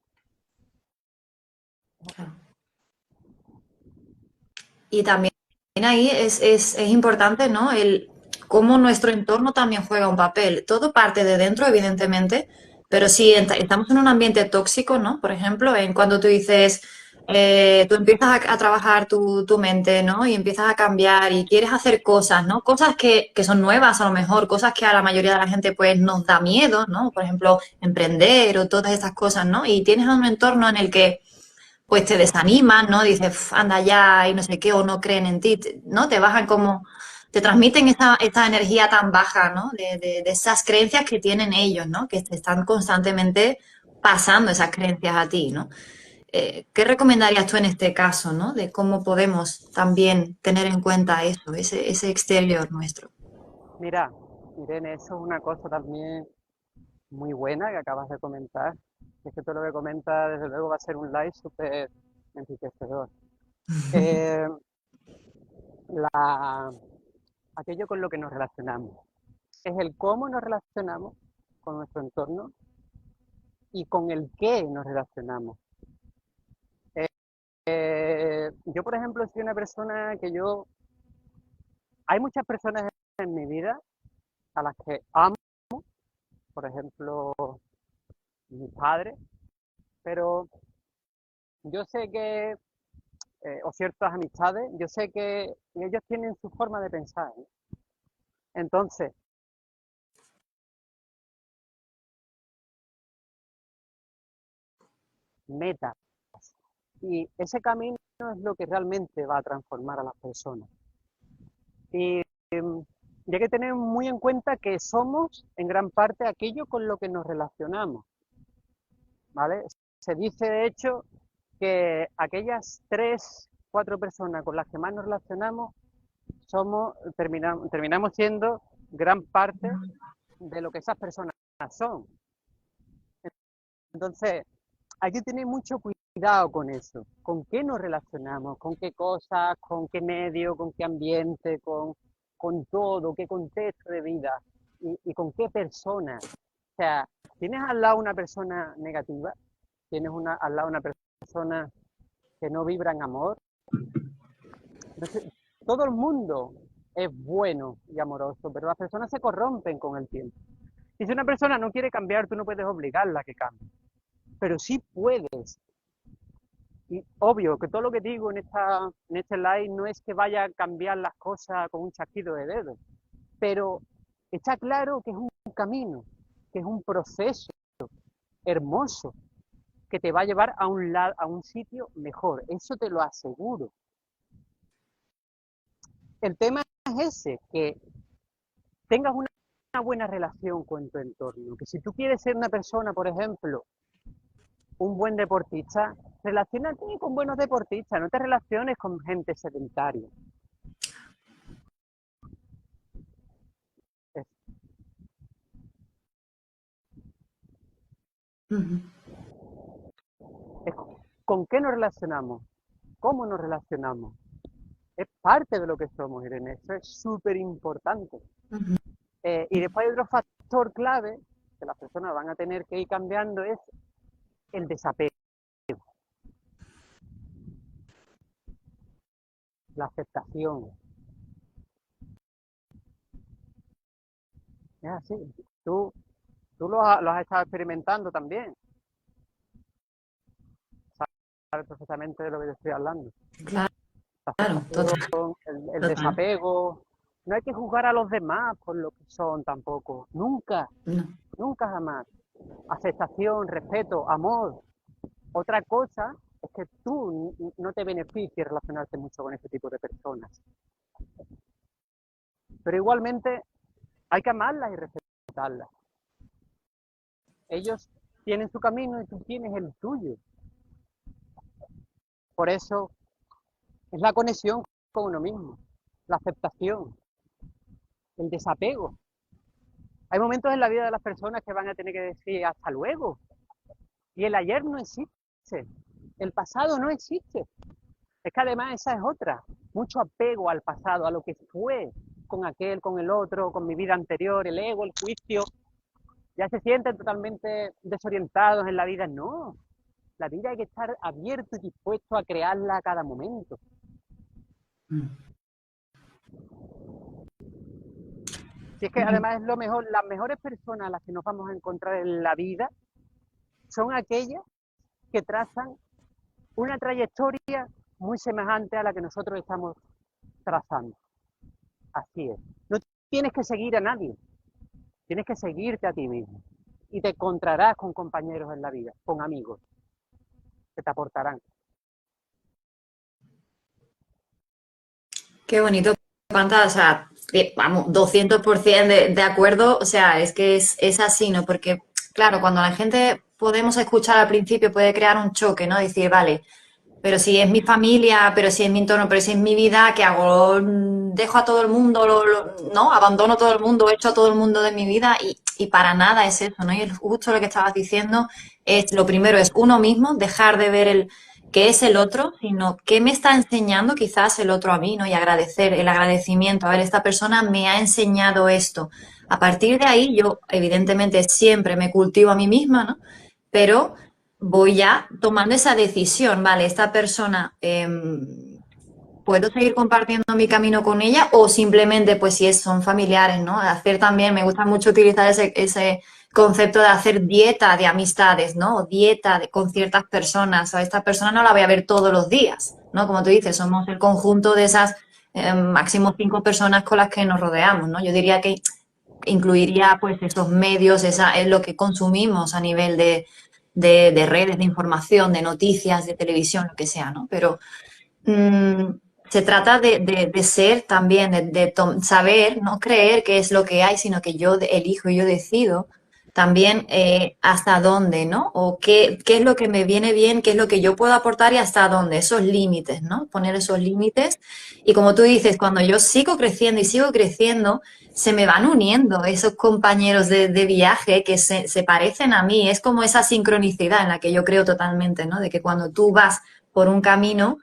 Y también ahí es importante, ¿no? El cómo nuestro entorno también juega un papel. Todo parte de dentro, evidentemente, pero si estamos en un ambiente tóxico, ¿no? Por ejemplo, en cuando tú dices, tú empiezas a trabajar tu mente, ¿no? Y empiezas a cambiar y quieres hacer cosas, ¿no? Cosas que son nuevas a lo mejor, cosas que a la mayoría de la gente pues nos da miedo, ¿no? Por ejemplo, emprender o todas esas cosas, ¿no? Y tienes un entorno en el que pues te desaniman, ¿no? Dices, anda ya y no sé qué, o no creen en ti, ¿no? Te bajan como, te transmiten esa energía tan baja, ¿no? De esas creencias que tienen ellos, ¿no? Que te están constantemente pasando esas creencias a ti, ¿no? ¿Qué recomendarías tú en este caso, ¿no? De cómo podemos también tener en cuenta eso, ese exterior nuestro. Mira, Irene, eso es una cosa también muy buena que acabas de comentar. Es que todo lo que comentas, desde luego, va a ser un live súper enriquecedor. Eh, la, aquello con lo que nos relacionamos. Es el cómo nos relacionamos con nuestro entorno y con el qué nos relacionamos. yo, por ejemplo, soy una persona que yo... Hay muchas personas en mi vida a las que amo, por ejemplo, mis padres, pero yo sé que, o ciertas amistades, yo sé que ellos tienen su forma de pensar, ¿no? Entonces, metas. Y ese camino es lo que realmente va a transformar a las personas. Y hay que tener muy en cuenta que somos en gran parte aquello con lo que nos relacionamos, ¿vale? Se dice de hecho que aquellas tres, cuatro personas con las que más nos relacionamos terminamos siendo gran parte de lo que esas personas son. Entonces, hay que tener mucho cuidado con eso, con qué nos relacionamos, con qué cosas, con qué medio, con qué ambiente, con todo, qué contexto de vida y con qué persona. O sea, tienes al lado una persona negativa, tienes al lado una persona que no vibra en amor. Entonces, todo el mundo es bueno y amoroso, pero las personas se corrompen con el tiempo. Y si una persona no quiere cambiar, tú no puedes obligarla a que cambie, pero sí puedes. Y obvio que todo lo que digo en este live no es que vaya a cambiar las cosas con un chasquido de dedos, pero está claro que es un camino, que es un proceso hermoso, que te va a llevar a un sitio mejor, eso te lo aseguro. El tema es ese, que tengas una buena relación con tu entorno, que si tú quieres ser una persona, por ejemplo, un buen deportista, relaciónate con buenos deportistas, no te relaciones con gente sedentaria. Es ¿Con qué nos relacionamos? ¿Cómo nos relacionamos? Es parte de lo que somos, Irene, eso es súper importante. Y después hay otro factor clave que las personas van a tener que ir cambiando, es el desapego, la aceptación. Es así. Tú, tú lo has estado experimentando también. Sabes perfectamente de lo que te estoy hablando. Claro, La total, aceptación, el total. desapego. No hay que juzgar a los demás por lo que son tampoco. Nunca, No. nunca jamás. Aceptación, respeto, amor. Otra cosa es que tú no te beneficies relacionarte mucho con ese tipo de personas. Pero igualmente hay que amarlas y respetarlas. Ellos tienen su camino y tú tienes el tuyo. Por eso es la conexión con uno mismo, la aceptación, el desapego. Hay momentos en la vida de las personas que van a tener que decir hasta luego. Y el ayer no existe, el pasado no existe. Es que además esa es otra, mucho apego al pasado, a lo que fue con aquel, con el otro, con mi vida anterior, el ego, el juicio. Ya se sienten totalmente desorientados en la vida. No, la vida hay que estar abierto y dispuesto a crearla a cada momento. Si es que además es lo mejor, las mejores personas a las que nos vamos a encontrar en la vida son aquellas que trazan una trayectoria muy semejante a la que nosotros estamos trazando. Así es. No tienes que seguir a nadie, tienes que seguirte a ti mismo. Y te encontrarás con compañeros en la vida, con amigos, que te aportarán. Qué bonito, Panta, o sea, vamos, 200% de acuerdo, o sea, es que es así, ¿no? Porque, claro, cuando la gente podemos escuchar al principio puede crear un choque, ¿no? Decir, vale, pero si es mi familia, pero si es mi entorno, pero si es mi vida, ¿qué hago? ¿Dejo a todo el mundo, no? ¿Abandono todo el mundo, echo a todo el mundo de mi vida? Y para nada es eso, ¿no? Y justo lo que estabas diciendo es, lo primero es uno mismo, dejar de ver el qué es el otro, sino qué me está enseñando quizás el otro a mí, ¿no? Y agradecer, el agradecimiento. A ver, esta persona me ha enseñado esto. A partir de ahí, yo evidentemente siempre me cultivo a mí misma, ¿no? Pero voy ya tomando esa decisión, vale, esta persona, ¿puedo seguir compartiendo mi camino con ella o simplemente, pues si son familiares, ¿no? Hacer también, me gusta mucho utilizar ese concepto de hacer dieta de amistades, ¿no? O dieta con ciertas personas, o esta persona no la voy a ver todos los días, ¿no? Como tú dices, somos el conjunto de esas máximo 5 personas con las que nos rodeamos, ¿no? Yo diría que incluiría pues esos medios, es lo que consumimos a nivel de redes de información, de noticias, de televisión, lo que sea, ¿no? Pero mm, se trata de ser también, saber, no creer que es lo que hay, sino que yo elijo y yo decido también hasta dónde, ¿no? O qué es lo que me viene bien, qué es lo que yo puedo aportar y hasta dónde, esos límites, ¿no? Poner esos límites. Y como tú dices, cuando yo sigo creciendo y sigo creciendo, se me van uniendo esos compañeros de viaje que se parecen a mí. Es como esa sincronicidad en la que yo creo totalmente, ¿no? De que cuando tú vas por un camino,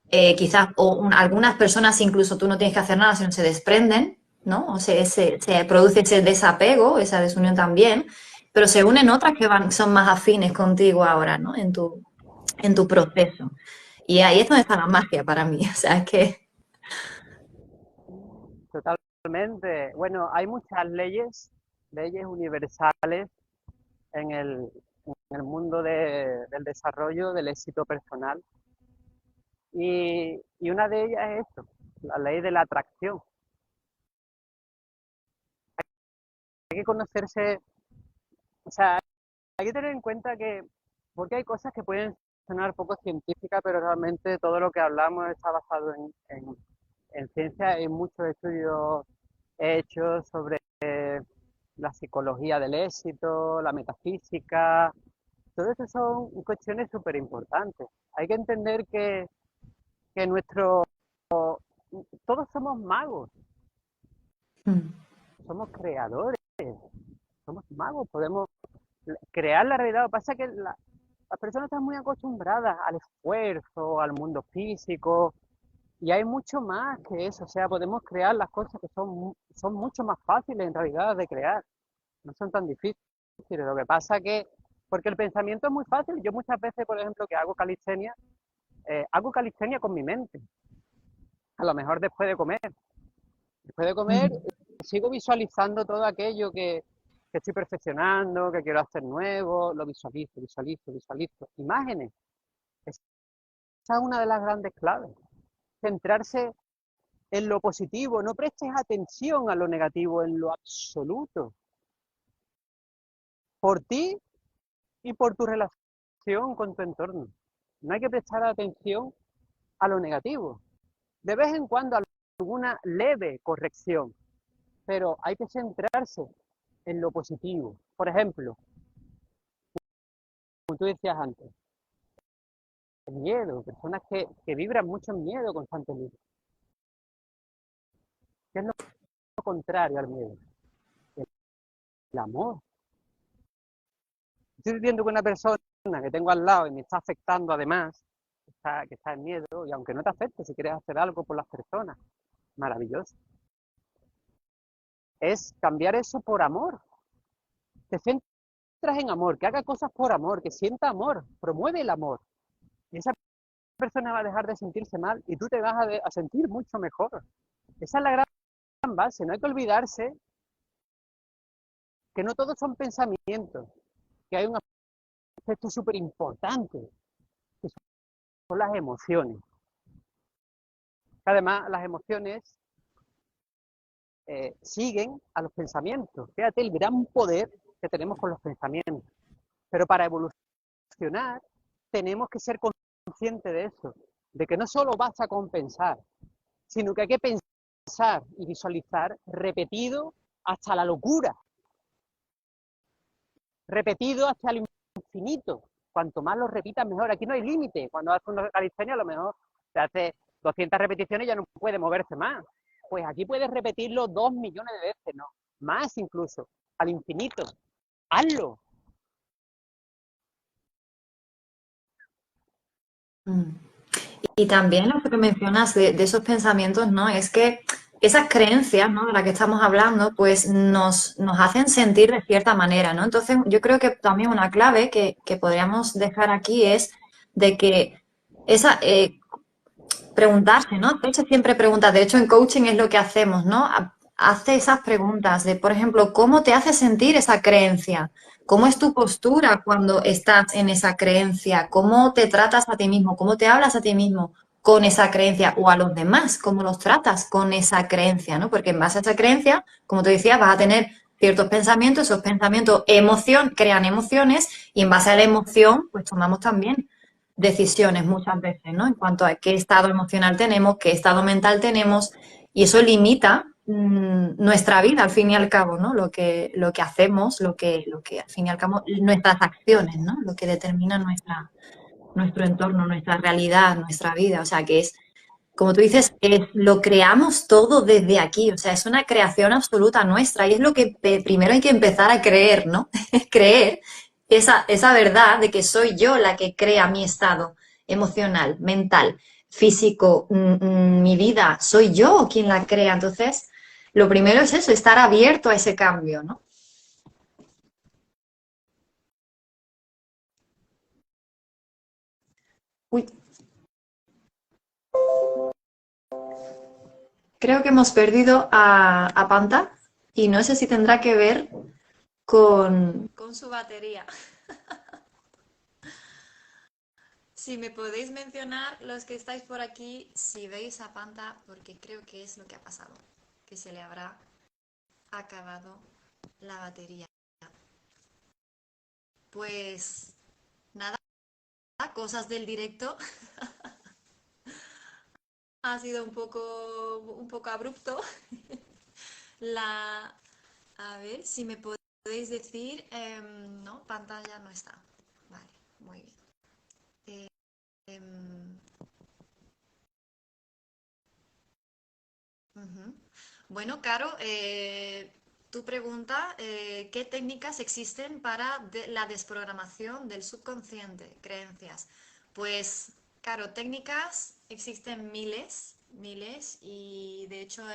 quizás algunas personas incluso tú no tienes que hacer nada, sino se desprenden, ¿no? O se produce ese desapego, esa desunión también, pero se unen otras que son más afines contigo ahora, ¿no? En tu proceso. Y ahí es donde está la magia para mí. O sea, es que... Totalmente. Bueno, hay muchas leyes universales en el mundo del desarrollo, del éxito personal. Y una de ellas es esto, la ley de la atracción. Hay que conocerse, o sea, hay que tener en cuenta que, porque hay cosas que pueden sonar poco científicas, pero realmente todo lo que hablamos está basado en ciencia. Hay muchos estudios hechos sobre la psicología del éxito, la metafísica. Todo eso son cuestiones súper importantes. Hay que entender que todos somos magos, Mm, somos creadores, somos magos, podemos crear la realidad. Lo que pasa es que las personas están muy acostumbradas al esfuerzo, al mundo físico, y hay mucho más que eso. O sea, podemos crear las cosas que son mucho más fáciles en realidad de crear, no son tan difíciles. Lo que pasa que, porque el pensamiento es muy fácil, yo muchas veces, por ejemplo, que hago calistenia con mi mente, a lo mejor después de comer mm, sigo visualizando todo aquello que estoy perfeccionando, que quiero hacer nuevo, lo visualizo. Imágenes, esa es una de las grandes claves. Centrarse en lo positivo, no prestes atención a lo negativo en lo absoluto. Por ti y por tu relación con tu entorno. No hay que prestar atención a lo negativo. De vez en cuando alguna leve corrección, pero hay que centrarse en lo positivo. Por ejemplo, como tú decías antes, el miedo, personas que vibran mucho en miedo constantemente. ¿Qué es lo contrario al miedo? El amor. Estoy viviendo con una persona que tengo al lado y me está afectando además, que está en miedo, y aunque no te afecte, si quieres hacer algo por las personas, maravilloso. Es cambiar eso por amor. Te centras en amor, que haga cosas por amor, que sienta amor, promueve el amor. Y esa persona va a dejar de sentirse mal y tú te vas a sentir mucho mejor. Esa es la gran base. No hay que olvidarse que no todos son pensamientos, que hay un aspecto súper importante, que son las emociones. Además, las emociones siguen a los pensamientos. Fíjate el gran poder que tenemos con los pensamientos. Pero para evolucionar tenemos que ser conscientes de eso, de que no solo basta con pensar, sino que hay que pensar y visualizar repetido hasta la locura, repetido hasta el infinito. Cuanto más lo repitas, mejor. Aquí no hay límite. Cuando haces una calistenia, a lo mejor te hace 200 repeticiones y ya no puede moverse más. Pues aquí puedes repetirlo 2 millones de veces, ¿no? Más incluso, al infinito. Hazlo. mm. Y también lo que mencionas de esos pensamientos, ¿no? Es que esas creencias, ¿no? De las que estamos hablando, pues nos hacen sentir de cierta manera, ¿no? Entonces, yo creo que también una clave que podríamos dejar aquí es de que esa, preguntarse, ¿no? Hacerse siempre preguntas. De hecho, en coaching es lo que hacemos, ¿no? Hace esas preguntas de, por ejemplo, ¿cómo te hace sentir esa creencia? ¿Cómo es tu postura cuando estás en esa creencia? ¿Cómo te tratas a ti mismo? ¿Cómo te hablas a ti mismo con esa creencia? O a los demás, ¿cómo los tratas con esa creencia? ¿No? Porque en base a esa creencia, como te decía, vas a tener ciertos pensamientos, esos pensamientos crean emociones y en base a la emoción, pues tomamos también decisiones muchas veces, ¿no? En cuanto a qué estado emocional tenemos, qué estado mental tenemos, y eso limita nuestra vida al fin y al cabo, ¿no? Lo que hacemos, lo que al fin y al cabo, nuestras acciones, ¿no? Lo que determina nuestro entorno, nuestra realidad, nuestra vida. O sea, que es, como tú dices, lo creamos todo desde aquí. O sea, es una creación absoluta nuestra y es lo que primero hay que empezar a creer, ¿no? Creer esa verdad de que soy yo la que crea mi estado emocional, mental, físico, mi vida. Soy yo quien la crea. Entonces, lo primero es eso, estar abierto a ese cambio, ¿no? Uy, creo que hemos perdido a Panta y no sé si tendrá que ver con su batería. Si me podéis mencionar los que estáis por aquí, si veis a Panta, porque creo que es lo que ha pasado, que se le habrá acabado la batería. Pues nada, cosas del directo. Ha sido un poco abrupto. La, a ver si me podéis decir, no, pantalla no está. Vale, muy bien. Em, Ujú. Bueno, Caro, tu pregunta, ¿qué técnicas existen para la desprogramación del subconsciente? Creencias. Pues, Caro, técnicas existen miles, miles, y de hecho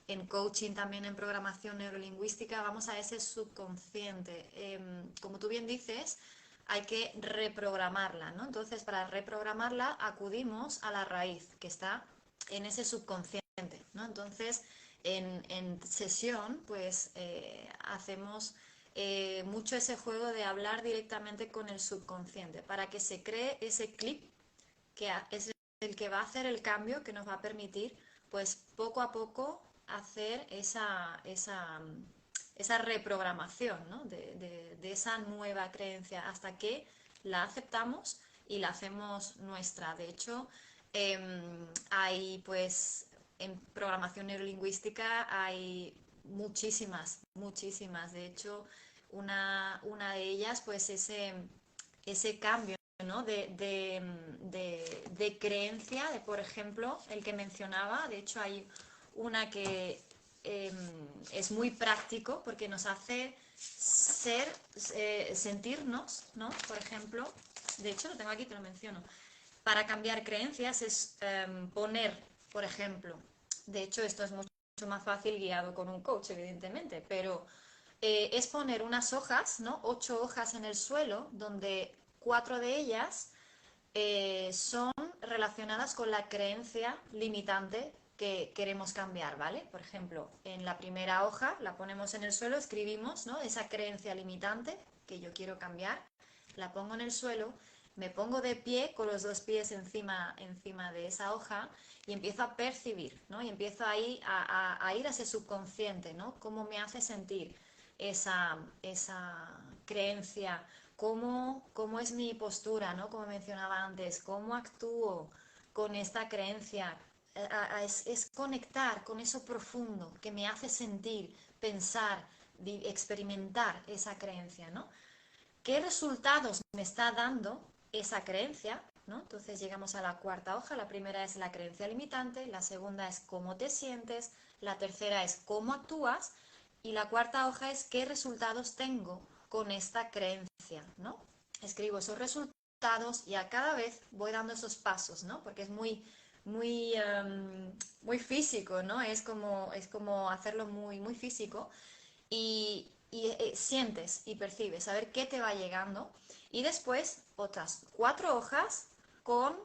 en coaching, también en programación neurolingüística, vamos a ese subconsciente. Como tú bien dices, hay que reprogramarla, ¿no? Entonces, para reprogramarla acudimos a la raíz, que está en ese subconsciente, ¿no? Entonces, en sesión, pues hacemos mucho ese juego de hablar directamente con el subconsciente para que se cree ese clip que es el que va a hacer el cambio que nos va a permitir, pues poco a poco, hacer esa reprogramación, ¿no? De esa nueva creencia hasta que la aceptamos y la hacemos nuestra. De hecho, hay pues en programación neurolingüística hay muchísimas, muchísimas. De hecho, una de ellas, pues ese cambio, ¿no? De creencia, de por ejemplo, el que mencionaba. De hecho, hay una que eh, es muy práctico porque nos hace sentirnos, ¿no? Por ejemplo, de hecho, lo tengo aquí, te lo menciono. Para cambiar creencias es poner, por ejemplo, de hecho, esto es mucho más fácil guiado con un coach, evidentemente, pero es poner unas hojas, ¿no? 8 hojas en el suelo, donde 4 de ellas son relacionadas con la creencia limitante que queremos cambiar, ¿vale? Por ejemplo, en la primera hoja la ponemos en el suelo, escribimos, ¿no? Esa creencia limitante que yo quiero cambiar, la pongo en el suelo, me pongo de pie con los dos pies encima de esa hoja y empiezo a percibir, ¿no? Y empiezo ahí a ir a ese subconsciente, ¿no? Cómo me hace sentir esa creencia, cómo es mi postura, ¿no? Como mencionaba antes, cómo actúo con esta creencia. Es conectar con eso profundo que me hace sentir, pensar, experimentar esa creencia, ¿no? ¿Qué resultados me está dando esa creencia? ¿No? Entonces llegamos a la cuarta hoja. La primera es la creencia limitante, la segunda es cómo te sientes, la tercera es cómo actúas y la cuarta hoja es qué resultados tengo con esta creencia, ¿no? Escribo esos resultados y a cada vez voy dando esos pasos, ¿no? Porque es muy, muy físico, ¿no? Es como hacerlo muy, muy físico y sientes y percibes, a ver qué te va llegando. Y después otras 4 hojas con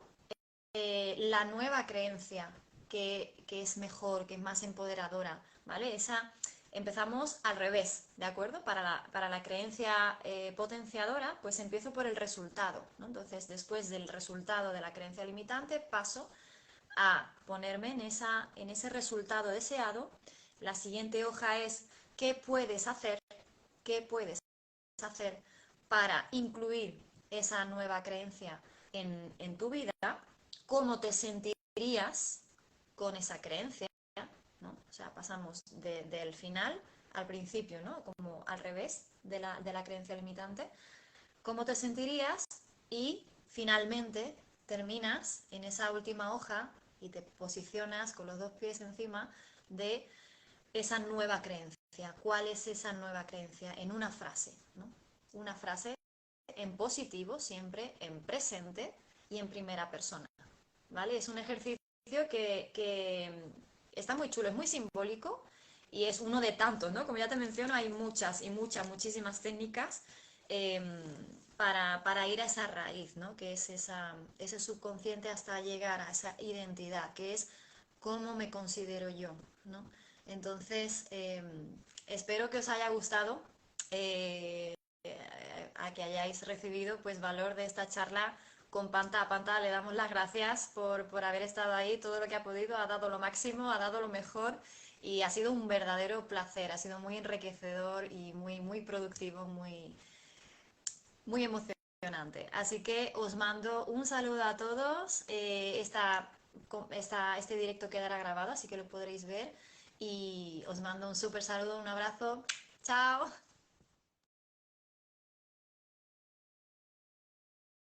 la nueva creencia que es mejor, que es más empoderadora, ¿vale? Empezamos al revés, ¿de acuerdo? Para la creencia potenciadora, pues empiezo por el resultado, ¿no? Entonces, después del resultado de la creencia limitante, paso a ponerme en ese resultado deseado. La siguiente hoja es qué puedes hacer, qué puedes hacer para incluir esa nueva creencia en tu vida, cómo te sentirías con esa creencia, ¿no? O sea, pasamos del final al principio, ¿no? Como al revés de la creencia limitante, cómo te sentirías y finalmente terminas en esa última hoja y te posicionas con los 2 pies encima de esa nueva creencia. ¿Cuál es esa nueva creencia? En una frase, ¿no? Una frase en positivo, siempre en presente y en primera persona, ¿vale? Es un ejercicio que está muy chulo, es muy simbólico y es uno de tantos, ¿no? Como ya te menciono, hay muchas y muchas, muchísimas técnicas eh, para ir a esa raíz, ¿no? Que es ese subconsciente hasta llegar a esa identidad, que es cómo me considero yo, ¿no? Entonces, espero que os haya gustado, a que hayáis recibido pues valor de esta charla con Panta. A Panta le damos las gracias por haber estado ahí, todo lo que ha podido, ha dado lo máximo, ha dado lo mejor y ha sido un verdadero placer, ha sido muy enriquecedor y muy, muy productivo, muy, muy emocionante. Así que os mando un saludo a todos. Este directo quedará grabado, así que lo podréis ver. Y os mando un súper saludo, un abrazo. Chao.